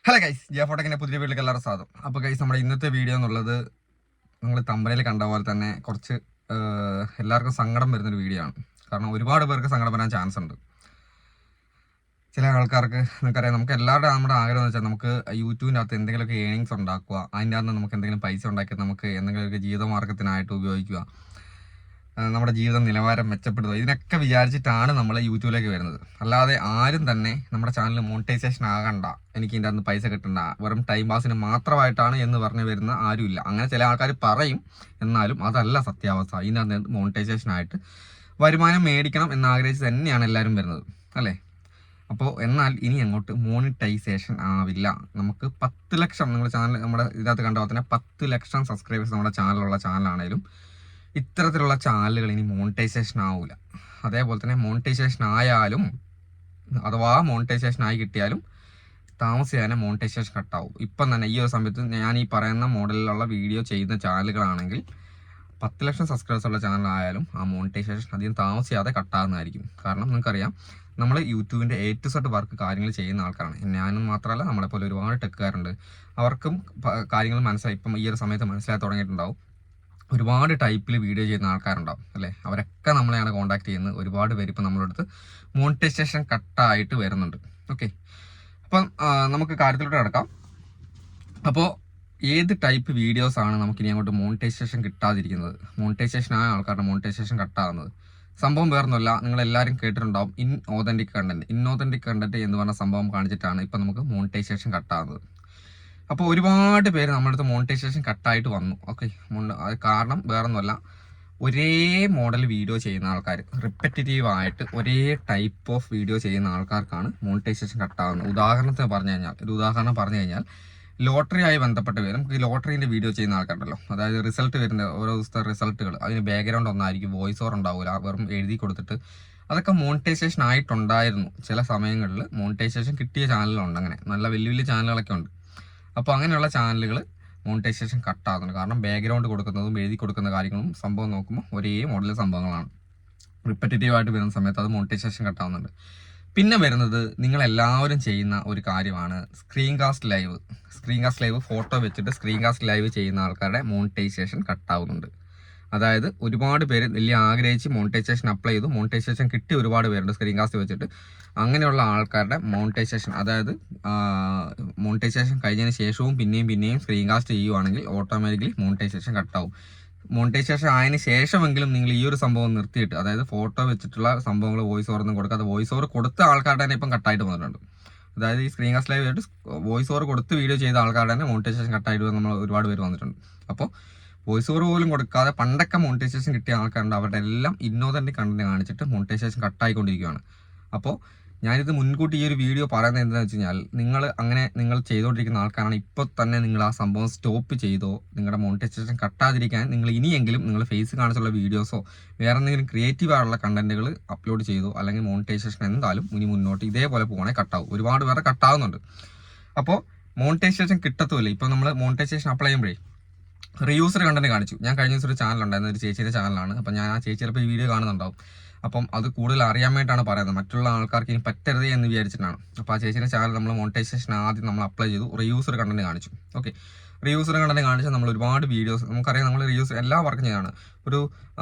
Hello guys, Jio ഫോട്ടോക്കിന്റെ പുതിയ വീട്ടിലേക്ക് എല്ലാവരും സ്വാഗതം. അപ്പോൾ ഗൈസ്, നമ്മുടെ ഇന്നത്തെ വീഡിയോ എന്നുള്ളത് നിങ്ങൾ തമ്പനയിൽ കണ്ട പോലെ തന്നെ കുറച്ച് എല്ലാവർക്കും സങ്കടം വരുന്നൊരു വീഡിയോ ആണ്. കാരണം ഒരുപാട് പേർക്ക് സങ്കടം വരാൻ ചാൻസ് ഉണ്ട്. ചില ആൾക്കാർക്ക് നമുക്കറിയാം, നമുക്ക് എല്ലാവരുടെയും നമ്മുടെ ആഗ്രഹം എന്ന് വെച്ചാൽ നമുക്ക് യൂട്യൂബിൻ്റെ അകത്ത് എന്തെങ്കിലുമൊക്കെ ഏണിങ്സ് ഉണ്ടാക്കുക, അതിൻ്റെ അകത്ത് നമുക്ക് എന്തെങ്കിലും പൈസ ഉണ്ടാക്കി നമുക്ക് എന്തെങ്കിലുമൊക്കെ ജീവിതമാർഗ്ഗത്തിനായിട്ട് ഉപയോഗിക്കുക, നമ്മുടെ ജീവിതം നിലവാരം മെച്ചപ്പെടുത്തുക. ഇതിനൊക്കെ വിചാരിച്ചിട്ടാണ് നമ്മൾ യൂട്യൂബിലേക്ക് വരുന്നത്. അല്ലാതെ ആരും തന്നെ നമ്മുടെ ചാനൽ മോണിറ്റൈസേഷൻ ആകണ്ട, എനിക്ക് ഇതിൻ്റെ അകത്ത് പൈസ കിട്ടണ്ട, വെറും ടൈം പാസിന് മാത്രമായിട്ടാണ് എന്ന് പറഞ്ഞ് വരുന്ന ആരുമില്ല. അങ്ങനെ ചില ആൾക്കാർ പറയും, എന്നാലും അതല്ല സത്യാവസ്ഥ. ഇതിനകത്ത് മോണിറ്റൈസേഷൻ ആയിട്ട് വരുമാനം മേടിക്കണം എന്നാഗ്രഹിച്ച് തന്നെയാണ് എല്ലാവരും വരുന്നത്, അല്ലേ? അപ്പോൾ എന്നാൽ ഇനി അങ്ങോട്ട് മോണിറ്റൈസേഷൻ ആവില്ല. നമുക്ക് 10 ലക്ഷം നിങ്ങളുടെ ചാനൽ നമ്മുടെ ഇതിനകത്ത് കണ്ട പോലെ തന്നെ 10 ലക്ഷം സബ്സ്ക്രൈബേഴ്സ് നമ്മുടെ ചാനലുള്ള ചാനലാണേലും ഇത്തരത്തിലുള്ള ചാനലുകൾ ഇനി മോണിറ്റൈസേഷൻ ആവില്ല. അതേപോലെ തന്നെ മോണിറ്റൈസേഷൻ ആയാലും അഥവാ മോണിറ്റൈസേഷൻ ആയി കിട്ടിയാലും താമസിയാതെ മോണിറ്റൈസേഷൻ കട്ടാവും. ഇപ്പം തന്നെ ഈ ഒരു സമയത്ത് ഞാൻ ഈ പറയുന്ന മോഡലിലുള്ള വീഡിയോ ചെയ്യുന്ന ചാനലുകളാണെങ്കിൽ 10 ലക്ഷം സബ്സ്ക്രൈബേഴ്സ് ഉള്ള ചാനലായാലും ആ മോണിറ്റൈസേഷൻ അധികം താമസിയാതെ കട്ടാകുന്നതായിരിക്കും. കാരണം നിങ്ങൾക്കറിയാം, നമ്മൾ യൂട്യൂബിൻ്റെ A to Z വർക്ക് കാര്യങ്ങൾ ചെയ്യുന്ന ആൾക്കാരാണ്. ഞാനും മാത്രമല്ല, നമ്മളെപ്പോലെ ഒരുപാട് ടെക്കുകാരുണ്ട്. അവർക്കും കാര്യങ്ങൾ മനസ്സിലായി, ഇപ്പം ഈ ഒരു സമയത്ത് മനസ്സിലായി തുടങ്ങിയിട്ടുണ്ടാവും. ഒരുപാട് ടൈപ്പിൽ വീഡിയോ ചെയ്യുന്ന ആൾക്കാരുണ്ടാവും, അല്ലേ? അവരൊക്കെ നമ്മളെയാണ് കോൺടാക്ട് ചെയ്യുന്നത്. ഒരുപാട് പേര് ഇപ്പം നമ്മളടുത്ത് മോണിറ്റൈസേഷൻ കട്ടായിട്ട് വരുന്നുണ്ട്. ഓക്കെ, അപ്പം നമുക്ക് കാര്യത്തിലോട്ട് കിടക്കാം. അപ്പോൾ ഏത് ടൈപ്പ് വീഡിയോസാണ് നമുക്കിനി അങ്ങോട്ട് മോണിറ്റൈസേഷൻ കിട്ടാതിരിക്കുന്നത്, മോണിറ്റൈസേഷൻ ആയ ആൾക്കാരുടെ മോണിറ്റൈസേഷൻ കട്ടാകുന്നത്? സംഭവം വേറൊന്നുമല്ല, നിങ്ങളെല്ലാവരും കേട്ടിട്ടുണ്ടാവും, ഇൻഓതൻറ്റിക് കണ്ടന്റ് എന്ന് പറഞ്ഞ സംഭവം കാണിച്ചിട്ടാണ് ഇപ്പം നമുക്ക് മോണിറ്റൈസേഷൻ കട്ടാകുന്നത്. അപ്പോൾ ഒരുപാട് പേര് നമ്മുടെ അടുത്ത് മോണിറ്റൈസേഷൻ കട്ടായിട്ട് വന്നു. ഓക്കെ, അത് കാരണം വേറൊന്നുമല്ല, ഒരേ മോഡൽ വീഡിയോ ചെയ്യുന്ന ആൾക്കാർ, റിപ്പറ്റേറ്റീവ് ആയിട്ട് ഒരേ ടൈപ്പ് ഓഫ് വീഡിയോ ചെയ്യുന്ന ആൾക്കാർക്കാണ് മോണിറ്റൈസേഷൻ കട്ടാകുന്നത്. ഒരു ഉദാഹരണം പറഞ്ഞു കഴിഞ്ഞാൽ ലോട്ടറി ആയി ബന്ധപ്പെട്ട പേര്, നമുക്ക് ഈ ലോട്ടറീൻ്റെ വീഡിയോ ചെയ്യുന്ന ആൾക്കാരുണ്ടല്ലോ, അതായത് റിസൾട്ട് വരുന്ന ഓരോ ദിവസത്തെ റിസൾട്ടുകൾ, അതിന് ബാക്ക്ഗ്രൗണ്ട് ഒന്നായിരിക്കും, വോയിസ് ഓവർ ഉണ്ടാവില്ല, വെറും എഴുതി കൊടുത്തിട്ട്. അതൊക്കെ മോണിറ്റൈസേഷൻ ആയിട്ടുണ്ടായിരുന്നു. ചില സമയങ്ങളിൽ മോണിറ്റൈസേഷൻ കിട്ടിയ ചാനലുകളുണ്ട്, അങ്ങനെ നല്ല വലിയ വലിയ ചാനലുകളൊക്കെ ഉണ്ട്. അപ്പോൾ അങ്ങനെയുള്ള ചാനലുകൾ മോണിറ്റൈസേഷൻ കട്ടാകുന്നുണ്ട്. കാരണം ബാക്ക്ഗ്രൗണ്ട് കൊടുക്കുന്നതും എഴുതി കൊടുക്കുന്ന കാര്യങ്ങളും സംഭവം നോക്കുമ്പോൾ ഒരേ മോഡൽ സംഭവങ്ങളാണ്. റിപ്പറ്റേറ്റീവ് ആയിട്ട് വരുന്ന സമയത്ത് അത് മോണിറ്റൈസേഷൻ കട്ടാവുന്നുണ്ട്. പിന്നെ വരുന്നത് നിങ്ങളെല്ലാവരും ചെയ്യുന്ന ഒരു കാര്യമാണ് സ്ക്രീൻ കാസ്റ്റ് ലൈവ് ഫോട്ടോ വെച്ചിട്ട് സ്ക്രീൻ കാസ്റ്റ് ലൈവ് ചെയ്യുന്ന ആൾക്കാരുടെ മോണിറ്റൈസേഷൻ കട്ടാവുന്നുണ്ട്. അതായത് ഒരുപാട് പേര് വലിയ ആഗ്രഹിച്ച് മോണിറ്റൈസേഷൻ അപ്ലൈ ചെയ്തു, മോണിറ്റൈസേഷൻ കിട്ടി ഒരുപാട് പേരുണ്ട് സ്ക്രീൻ കാസ്റ്റ് വെച്ചിട്ട്. അങ്ങനെയുള്ള ആൾക്കാരുടെ മോണിറ്റൈസേഷൻ, അതായത് മോണിറ്റൈസേഷൻ കഴിഞ്ഞതിന് ശേഷവും പിന്നെയും സ്ക്രീൻ കാസ്റ്റ് ചെയ്യുവാണെങ്കിൽ ഓട്ടോമാറ്റിക്കലി മോണിറ്റൈസേഷൻ കട്ടാവും. മോണിറ്റൈസേഷൻ ആയതിനു ശേഷമെങ്കിലും നിങ്ങൾ ഈ ഒരു സംഭവം നിർത്തിയിട്ട്, അതായത് ഫോട്ടോ വെച്ചിട്ടുള്ള സംഭവങ്ങൾ വോയിസ് ഓവർ ഒന്നും കൊടുക്കാതെ, വോയിസ് ഓവർ കൊടുത്ത ആൾക്കാരുടെ തന്നെ ഇപ്പം കട്ടായിട്ട് വന്നിട്ടുണ്ട്. അതായത് ഈ സ്ക്രീൻ കാസ്റ്റ് ലൈവ് ആയിട്ട് വോയിസ് ഓവർ കൊടുത്ത് വീഡിയോ ചെയ്ത ആൾക്കാരുടെ തന്നെ മോണിറ്റൈസേഷൻ കട്ടായിട്ട് നമ്മൾ ഒരുപാട് പേര് വന്നിട്ടുണ്ട്. അപ്പോൾ വോയിസ് ഓവർ പോലും കൊടുക്കാതെ പണ്ടൊക്കെ മോണിറ്റൈസേഷൻ കിട്ടിയ ആൾക്കാരുണ്ട്, അവരുടെ എല്ലാം ഇന്നോതൻറ്റിക് കണ്ടന്റ് കാണിച്ചിട്ട് മോണിറ്റൈസേഷൻ കട്ടായിക്കൊണ്ടിരിക്കുകയാണ്. അപ്പോൾ ഞാനിത് മുൻകൂട്ടി ഈ ഒരു വീഡിയോ പറയുന്നത് എന്താണെന്ന് വെച്ച് കഴിഞ്ഞാൽ, നിങ്ങൾ ചെയ്തുകൊണ്ടിരിക്കുന്ന ആൾക്കാരാണ്, ഇപ്പോൾ തന്നെ നിങ്ങൾ ആ സംഭവം സ്റ്റോപ്പ് ചെയ്തോ. നിങ്ങളുടെ മോണിറ്റൈസേഷൻ കട്ടാതിരിക്കാൻ നിങ്ങൾ ഇനിയെങ്കിലും നിങ്ങൾ ഫേസ് കാണിച്ചുള്ള വീഡിയോസോ വേറെ എന്തെങ്കിലും ക്രിയേറ്റീവ് ആയിട്ടുള്ള കണ്ടന്റുകൾ അപ്ലോഡ് ചെയ്തോ, അല്ലെങ്കിൽ മോണിറ്റൈസേഷൻ എന്തായാലും ഇനി മുന്നോട്ട് ഇതേപോലെ പോകണേ കട്ടാവും. ഒരുപാട് പേരെ കട്ടാവുന്നുണ്ട്. അപ്പോൾ മോണിറ്റൈസേഷൻ കിട്ടത്തുമില്ല. ഇപ്പോൾ നമ്മൾ മോണിറ്റൈസേഷൻ അപ്ലൈ ചെയ്യുമ്പോഴേ റീയൂസർ കണ്ടന്റ് കാണിച്ചു. ഞാൻ കഴിഞ്ഞ ദിവസം ഒരു ചാനൽ ഉണ്ടായിരുന്നു, ഒരു ചേച്ചിയുടെ ചാനലാണ്. അപ്പം ഞാൻ ആ ചേച്ചി ചിലപ്പോൾ ഈ വീഡിയോ കാണുന്നുണ്ടാവും. അപ്പം അത് കൂടുതൽ അറിയാൻ വേണ്ടിയിട്ടാണ് പറയുന്നത്, മറ്റുള്ള ആൾക്കാർക്ക് ഇനി പറ്റരുത് എന്ന് വിചാരിച്ചിട്ടാണ്. അപ്പോൾ ആ ചേച്ചിയുടെ ചാനൽ നമ്മൾ മോണിറ്റൈസേഷൻ ആദ്യം നമ്മൾ അപ്ലൈ ചെയ്തു, റീയൂസർ കണ്ടന്റ് കാണിച്ചു. ഓക്കെ, റീയൂസർ കണ്ടന്റ് കാണിച്ചാൽ നമ്മൾ ഒരുപാട് വീഡിയോസ്, നമുക്കറിയാം നമ്മൾ റീയൂസർ എല്ലാ വർക്കും ചെയ്യാണ്. ഒരു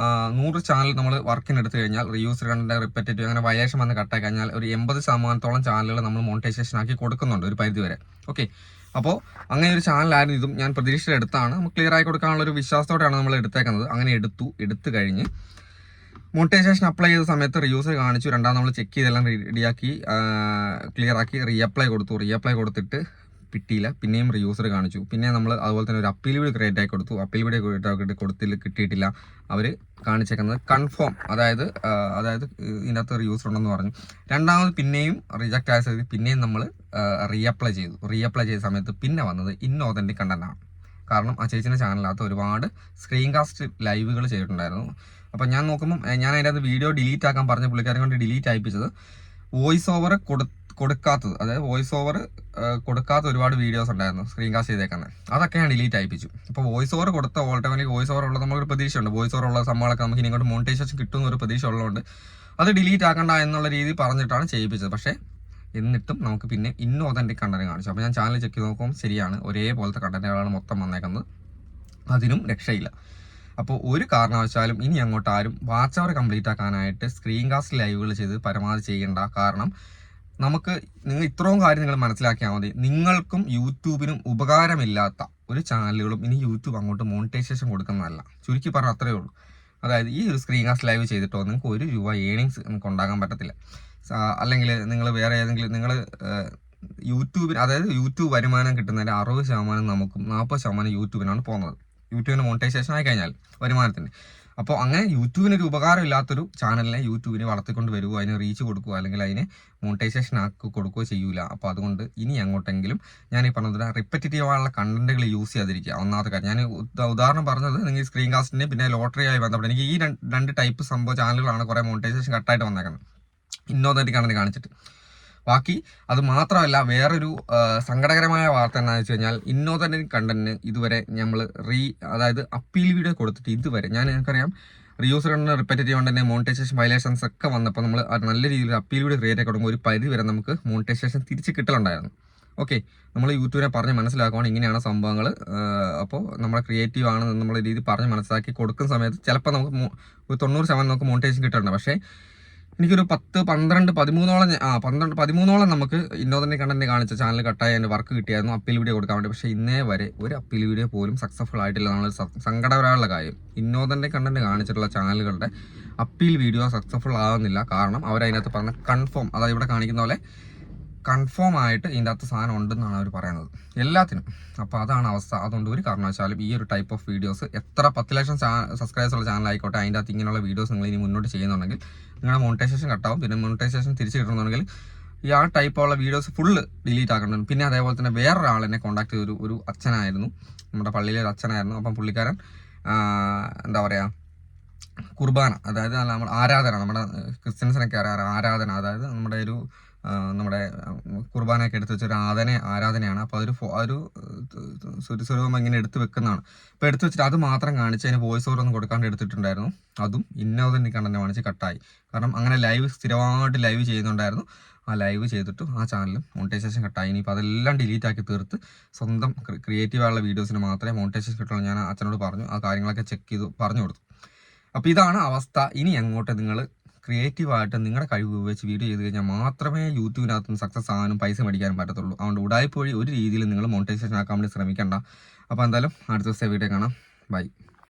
100 ചാനൽ നമ്മൾ വർക്കിന് എടുത്തു കഴിഞ്ഞാൽ റീയൂസർ കണ്ടന്റ്, റിപ്പറ്റേറ്റീവ്, അങ്ങനെ വയേഷൻ വന്ന് കട്ടായി കഴിഞ്ഞാൽ ഒരു 80% ചാനലുകൾ നമ്മൾ മോണിറ്റൈസേഷൻ ആക്കി കൊടുക്കുന്നുണ്ട് ഒരു പരിധി വരെ. ഓക്കെ, അപ്പോൾ അങ്ങനെ ഒരു ചാനലായിരുന്നു ഇതും. ഞാൻ പ്രതീക്ഷിച്ചെടുത്താണ്, നമുക്ക് ക്ലിയർ ആയി കൊടുക്കാനുള്ള ഒരു വിശ്വാസത്തോടെയാണ് നമ്മൾ എടുത്തേക്കുന്നത്. അങ്ങനെ എടുത്തു കഴിഞ്ഞ് മോണിറ്റൈസേഷൻ അപ്ലൈ ചെയ്ത സമയത്ത് റീയൂസർ കാണിച്ചു. രണ്ടാമത് നമ്മൾ ചെക്ക് ചെയ്തെല്ലാം റെഡിയാക്കി ക്ലിയർ ആക്കി റീഅപ്ലൈ കൊടുത്തിട്ട് കിട്ടിയില്ല. പിന്നെയും റീയൂസർ കാണിച്ചു. പിന്നെ നമ്മൾ അതുപോലെ തന്നെ ഒരു അപ്പീൽ വീഡിയോ ക്രിയേറ്റ് ആക്കി കൊടുത്തു. അപ്പീൽ വീഡിയോ കിട്ടിയിട്ടില്ല. അവർ കാണിച്ചേക്കുന്നത് കൺഫേം, അതായത് ഇതിനകത്ത് റീയൂസർ ഉണ്ടെന്ന് പറഞ്ഞു. രണ്ടാമത് പിന്നെയും റിജക്റ്റ് ആയ സ്ഥിതി പിന്നെയും നമ്മൾ റീഅപ്ലൈ ചെയ്ത സമയത്ത് പിന്നെ വന്നത് ഇൻഓതൻറ്റിക് കണ്ടന്റാണ്. കാരണം ആ ചേച്ചിൻ്റെ ചാനലിനകത്ത് ഒരുപാട് സ്ക്രീൻ കാസ്റ്റ് ലൈവുകൾ ചെയ്തിട്ടുണ്ടായിരുന്നു. അപ്പം ഞാൻ നോക്കുമ്പം ഞാൻ അതിൻ്റെ അത് വീഡിയോ ഡിലീറ്റ് ആക്കാൻ പറഞ്ഞ പുള്ളിക്കാരൻ കൊണ്ട് ഡിലീറ്റ് ആയിപ്പിച്ചത് വോയിസ് ഓവർ കൊടുക്കാത്തത്, അതായത് വോയിസ് ഓവർ കൊടുക്കാത്ത ഒരുപാട് വീഡിയോസ് ഉണ്ടായിരുന്നു സ്ക്രീൻ കാസ്റ്റ് ചെയ്തേക്കുന്നത്. അതൊക്കെ ഞാൻ ഡിലീറ്റ് ആയിപ്പിച്ചു. അപ്പോൾ വോയിസ് ഓവർ കൊടുത്ത ഓട്ടോമാറ്റിക് വോയിസ് ഓവർ ഉള്ളത് നമുക്കൊരു പ്രതീക്ഷയുണ്ട്. വോയിസ് ഓവർ ഉള്ള സംഭവങ്ങളൊക്കെ നമുക്ക് ഇനി ഇങ്ങോട്ട് മോണിറ്റൈസേഷൻ കിട്ടുമെന്നൊരു പ്രതീക്ഷ ഉള്ളതുകൊണ്ട് അത് ഡിലീറ്റ് ആക്കണ്ട എന്നുള്ള രീതി പറഞ്ഞിട്ടാണ് ചെയ്യിപ്പിച്ചത്. പക്ഷേ എന്നിട്ടും നമുക്ക് പിന്നെ ഇന്നോതൻറ്റിക് കണ്ടന്റ് കാണിച്ചു. അപ്പോൾ ഞാൻ ചാനൽ ചെക്ക് ചെയ്ത് നോക്കുമ്പോൾ ശരിയാണ്, ഒരേപോലത്തെ കണ്ടന്റുകളാണ് മൊത്തം വന്നേക്കുന്നത്, അതിനും രക്ഷയില്ല. അപ്പോൾ ഒരു കാരണവശാലും ഇനി അങ്ങോട്ട് ആരും വാച്ച് അവർ കംപ്ലീറ്റ് ആക്കാനായിട്ട് സ്ക്രീൻ കാസ്റ്റ് ലൈവുകൾ ചെയ്ത് പരമാവധി ചെയ്യേണ്ട. കാരണം നിങ്ങൾ ഇത്രയും കാര്യം നിങ്ങൾ മനസ്സിലാക്കിയാൽ മതി, നിങ്ങൾക്കും യൂട്യൂബിനും ഉപകാരമില്ലാത്ത ഒരു ചാനലുകളും ഇനി യൂട്യൂബ് അങ്ങോട്ട് മോണിറ്റൈസേഷൻ കൊടുക്കുന്നതല്ല. ചുരുക്കി പറഞ്ഞാൽ അത്രയേ ഉള്ളൂ. അതായത് ഈ ഒരു സ്ക്രീൻ കാസ്റ്റ് ലൈവ് ചെയ്തിട്ടോ നിങ്ങൾക്ക് ₹1 ഏണിങ്സ് നിങ്ങൾക്ക് ഉണ്ടാകാൻ പറ്റത്തില്ല. അല്ലെങ്കിൽ നിങ്ങൾ വേറെ ഏതെങ്കിലും യൂട്യൂബിന്, അതായത് യൂട്യൂബ് വരുമാനം കിട്ടുന്നതിൻ്റെ 60% നമുക്കും 40% യൂട്യൂബിനാണ് പോകുന്നത്. യൂട്യൂബിന് മോണിറ്റൈസേഷൻ ആയി കഴിഞ്ഞാൽ വരുമാനത്തിന്. അപ്പോൾ അങ്ങനെ യൂട്യൂബിനൊരു ഉപകാരം ഇല്ലാത്തൊരു ചാനലിനെ യൂട്യൂബിന് വളർത്തിക്കൊണ്ട് വരുമോ, അതിന് റീച്ച് കൊടുക്കുകയോ അല്ലെങ്കിൽ അതിനെ മോണിറ്റൈസേഷൻ ആക്കി കൊടുക്കുകയോ ചെയ്യൂല. അപ്പോൾ അതുകൊണ്ട് ഇനി അങ്ങോട്ടെങ്കിലും ഞാൻ ഈ പറഞ്ഞത് റിപ്പറ്റീവായുള്ള കണ്ടന്റുകൾ യൂസ് ചെയ്യാതിരിക്കുക. ഒന്നാമത്തെ കാര്യം, ഞാൻ ഉദാഹരണം പറഞ്ഞത് നിങ്ങൾ സ്ക്രീൻ കാസ്റ്റിൻ്റെ പിന്നെ ലോട്ടറിയായി ബന്ധപ്പെട്ട് എനിക്ക് ഈ രണ്ട് ടൈപ്പ് സംഭവ ചാനലുകളാണ് കുറേ മോണിറ്റൈസേഷൻ കട്ടായിട്ട് വന്നേക്കുന്നത്, ഇന്നോതൻറ്റിക് കണ്ടന്റ് കാണിച്ചിട്ട്. ബാക്കി അത് മാത്രമല്ല, വേറൊരു സങ്കടകരമായ വാർത്ത എന്താണെന്ന് വെച്ച് കഴിഞ്ഞാൽ ഇന്നോതൻറ്റിക് കണ്ടന്റിന് ഇതുവരെ നമ്മൾ അതായത് അപ്പീൽ വീഡിയോ കൊടുത്തിട്ട് ഇതുവരെ എനിക്കറിയാം reuse content repetitive content monetisation violations ഒക്കെ വന്നപ്പോൾ നമ്മൾ നല്ല രീതിയിൽ അപ്പീൽ വീഡിയോ ക്രിയേറ്റ് ആക്കി കൊടുക്കുമ്പോൾ ഒരു പരിധി വരെ നമുക്ക് മോണിറ്റൈസേഷൻ തിരിച്ച് കിട്ടലുണ്ടായിരുന്നു. ഓക്കെ, നമ്മൾ യൂട്യൂബിനെ പറഞ്ഞ് മനസ്സിലാക്കുകയാണ് ഇങ്ങനെയാണ് സംഭവങ്ങൾ. അപ്പോൾ നമ്മുടെ ക്രിയേറ്റീവ് ആണ് നമ്മൾ രീതി പറഞ്ഞ് മനസ്സിലാക്കി കൊടുക്കുന്ന സമയത്ത് ചിലപ്പോൾ നമുക്ക് 90% നമുക്ക് മോണിറ്റൈസേഷൻ കിട്ടുന്നുണ്ട്. പക്ഷേ എനിക്കൊരു 10, 12, 13 നമുക്ക് ഇന്നോതൻറ്റിക് കണ്ടന്റ് കാണിച്ച ചാനൽ കട്ടായി അതിൻ്റെ വർക്ക് കിട്ടിയായിരുന്നു അപ്പീൽ വീഡിയോ കൊടുക്കാൻ വേണ്ടി. പക്ഷേ ഇന്നേ വരെ ഒരു അപ്പീൽ വീഡിയോ പോലും സക്സസ്ഫുൾ ആയിട്ടില്ല. നമ്മൾ സങ്കടകരമുള്ള കാര്യം, ഇന്നോതൻറ്റിക് കണ്ടന്റ് കാണിച്ചിട്ടുള്ള ചാനലുകളുടെ അപ്പീൽ വീഡിയോ സക്സസ്ഫുൾ ആകുന്നില്ല. കാരണം അവരതിനകത്ത് പറഞ്ഞ കൺഫേം, അതായത് ഇവിടെ കാണിക്കുന്ന പോലെ കൺഫേം ആയിട്ട് ഇതിൻ്റെ അകത്ത് സാധനം ഉണ്ടെന്നാണ് അവർ പറയുന്നത് എല്ലാത്തിനും. അപ്പോൾ അതാണ് അവസ്ഥ. അതുകൊണ്ട് ഒരു കാരണവശാലും ഈ ഒരു ടൈപ്പ് ഓഫ് വീഡിയോസ്, എത്ര 10 ലക്ഷം സബ്സ്ക്രൈബേഴ്സ് ഉള്ള ചാനലായിക്കോട്ടെ, അതിൻ്റെ അകത്ത് ഇങ്ങനെയുള്ള വീഡിയോസ് നിങ്ങൾ ഇനി മുന്നോട്ട് ചെയ്യുന്നുണ്ടെങ്കിൽ നിങ്ങളുടെ മോണിറ്റൈസേഷൻ കട്ടാവും. പിന്നെ മോണിറ്റൈസേഷൻ തിരിച്ച് കിട്ടണമെന്നുണ്ടെങ്കിൽ ഈ ആ ടൈപ്പുള്ള വീഡിയോസ് ഫുള്ള് ഡിലീറ്റ് ആക്കണം. പിന്നെ അതേപോലെ തന്നെ വേറൊരാളെന്നെ കോൺടാക്ട് ചെയ്തൊരു ഒരു അച്ഛനായിരുന്നു, നമ്മുടെ പള്ളിയിലെ ഒരു അച്ഛനായിരുന്നു. അപ്പം പുള്ളിക്കാരൻ എന്താ പറയുക, കുർബാന, അതായത് നമ്മൾ ആരാധന, നമ്മുടെ ക്രിസ്ത്യൻസിനൊക്കെ ആരാധന, അതായത് നമ്മുടെ കുർബാനയൊക്കെ എടുത്ത് വെച്ചൊരു ആരാധനയാണ്. അപ്പോൾ ഒരു സ്വരൂപം ഇങ്ങനെ എടുത്ത് വെക്കുന്നതാണ്. അപ്പോൾ എടുത്ത് വെച്ചിട്ട് അത് മാത്രം കാണിച്ച് അതിന് വോയിസ് ഓവർ ഒന്നും കൊടുക്കാണ്ട് എടുത്തിട്ടുണ്ടായിരുന്നു. അതും ഇന്നോതൻറ്റിക് കണ്ടന്റ് കാണിച്ച് കട്ടായി. കാരണം അങ്ങനെ സ്ഥിരമായിട്ട് ലൈവ് ചെയ്യുന്നുണ്ടായിരുന്നു. ആ ലൈവ് ചെയ്തിട്ട് ആ ചാനലും മോണിറ്റൈസേഷൻ കട്ടായി. ഇനിയിപ്പോൾ അതെല്ലാം ഡിലീറ്റ് ആക്കി തീർത്ത് സ്വന്തം ക്രിയേറ്റീവായുള്ള വീഡിയോസിന് മാത്രമേ മോണിറ്റൈസേഷൻ കിട്ടുള്ളൂ. ഞാൻ അച്ഛനോട് പറഞ്ഞു, ആ കാര്യങ്ങളൊക്കെ ചെക്ക് ചെയ്ത് പറഞ്ഞു കൊടുത്തു. അപ്പോൾ ഇതാണ് അവസ്ഥ. ഇനി അങ്ങോട്ട് നിങ്ങൾ ക്രിയേറ്റീവായിട്ട് നിങ്ങളുടെ കഴിവ് ഉപയോഗിച്ച് വീഡിയോ ചെയ്ത് കഴിഞ്ഞാൽ മാത്രമേ യൂട്യൂബിനകത്തുനിന്ന് സക്സസ് ആകാനും പൈസ മേടിക്കാനും പറ്റത്തുള്ളൂ. അതുകൊണ്ട് ഉടായ്പ വഴി ഒരു രീതിയിൽ നിങ്ങൾ മോണിറ്റൈസേഷൻ ആക്കാൻ വേണ്ടി ശ്രമിക്കേണ്ട. അപ്പോൾ എന്തായാലും അടുത്ത ദിവസത്തെ വീഡിയോ കാണാം. ബൈ.